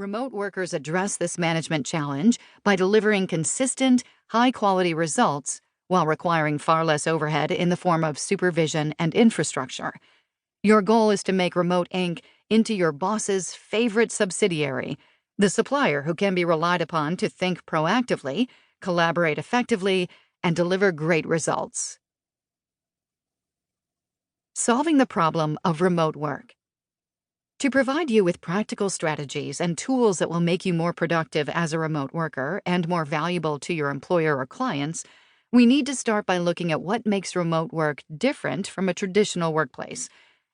Remote workers address this management challenge by delivering consistent, high-quality results while requiring far less overhead in the form of supervision and infrastructure. Your goal is to make Remote Inc. into your boss's favorite subsidiary, the supplier who can be relied upon to think proactively, collaborate effectively, and deliver great results. Solving the problem of remote work. To provide you with practical strategies and tools that will make you more productive as a remote worker and more valuable to your employer or clients, we need to start by looking at what makes remote work different from a traditional workplace,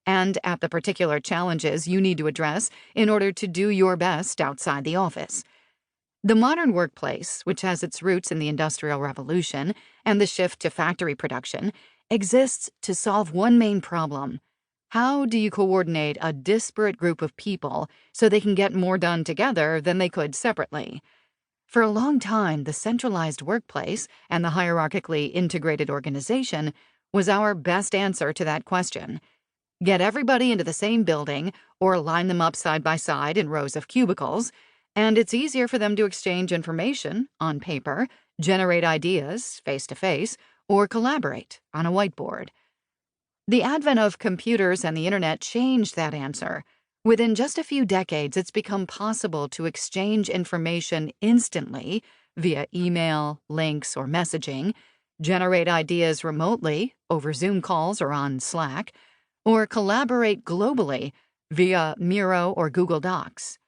and at the particular challenges you need to address in order to do your best outside the office. The modern workplace, which has its roots in the Industrial Revolution and the shift to factory production, exists to solve one main problem. How do you coordinate a disparate group of people so they can get more done together than they could separately? For a long time, the centralized workplace and the hierarchically integrated organization was our best answer to that question. Get everybody into the same building or line them up side by side in rows of cubicles, and it's easier for them to exchange information on paper, generate ideas face to face, or collaborate on a whiteboard. The advent of computers and the internet changed that answer. Within just a few decades, it's become possible to exchange information instantly via email, links, or messaging, generate ideas remotely over Zoom calls or on Slack, or collaborate globally via Miro or Google Docs.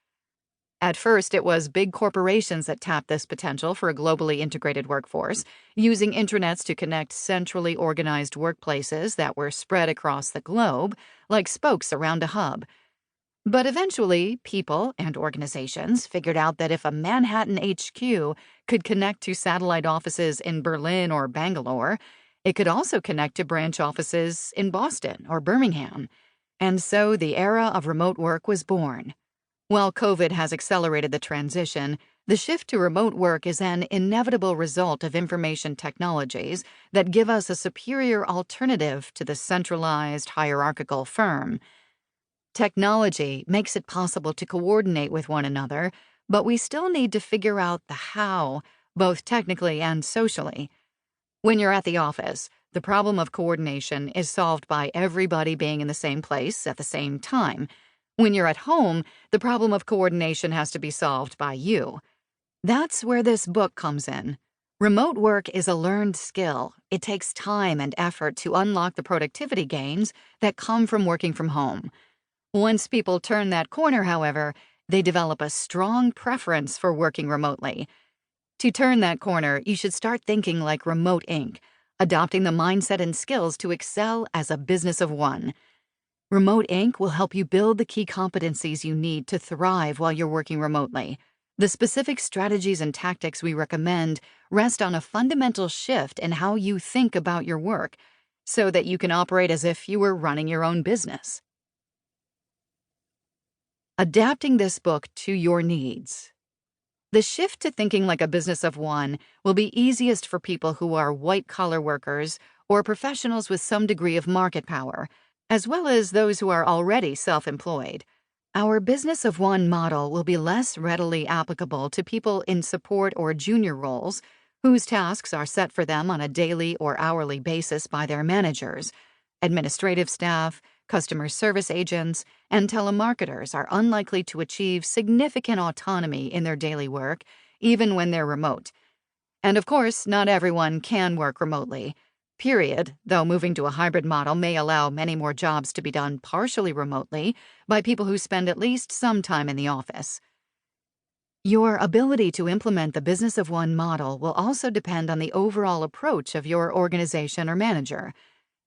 At first, it was big corporations that tapped this potential for a globally integrated workforce, using intranets to connect centrally organized workplaces that were spread across the globe, like spokes around a hub. But eventually, people and organizations figured out that if a Manhattan HQ could connect to satellite offices in Berlin or Bangalore, it could also connect to branch offices in Boston or Birmingham. And so the era of remote work was born. While COVID has accelerated the transition, the shift to remote work is an inevitable result of information technologies that give us a superior alternative to the centralized, hierarchical firm. Technology makes it possible to coordinate with one another, but we still need to figure out the how, both technically and socially. When you're at the office, the problem of coordination is solved by everybody being in the same place at the same time. When you're at home, the problem of coordination has to be solved by you. That's where this book comes in. Remote work is a learned skill. It takes time and effort to unlock the productivity gains that come from working from home. Once people turn that corner, however, they develop a strong preference for working remotely. To turn that corner, you should start thinking like Remote Inc., adopting the mindset and skills to excel as a business of one. Remote Inc. will help you build the key competencies you need to thrive while you're working remotely. The specific strategies and tactics we recommend rest on a fundamental shift in how you think about your work, so that you can operate as if you were running your own business. Adapting this book to your needs. The shift to thinking like a business of one will be easiest for people who are white-collar workers or professionals with some degree of market power, as well as those who are already self-employed. Our business of one model will be less readily applicable to people in support or junior roles whose tasks are set for them on a daily or hourly basis by their managers. Administrative staff, customer service agents, and telemarketers are unlikely to achieve significant autonomy in their daily work, even when they're remote. And of course, not everyone can work remotely. Period, though moving to a hybrid model may allow many more jobs to be done partially remotely by people who spend at least some time in the office. Your ability to implement the business of one model will also depend on the overall approach of your organization or manager.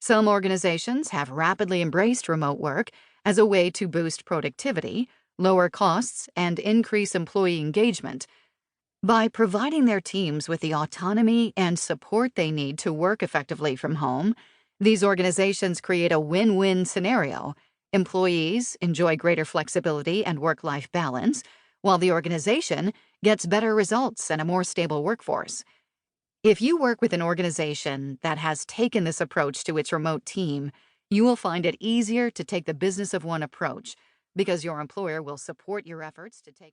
Some organizations have rapidly embraced remote work as a way to boost productivity, lower costs, and increase employee engagement. By providing their teams with the autonomy and support they need to work effectively from home, these organizations create a win-win scenario. Employees enjoy greater flexibility and work-life balance, while the organization gets better results and a more stable workforce. If you work with an organization that has taken this approach to its remote team, you will find it easier to take the business of one approach, because your employer will support your efforts to take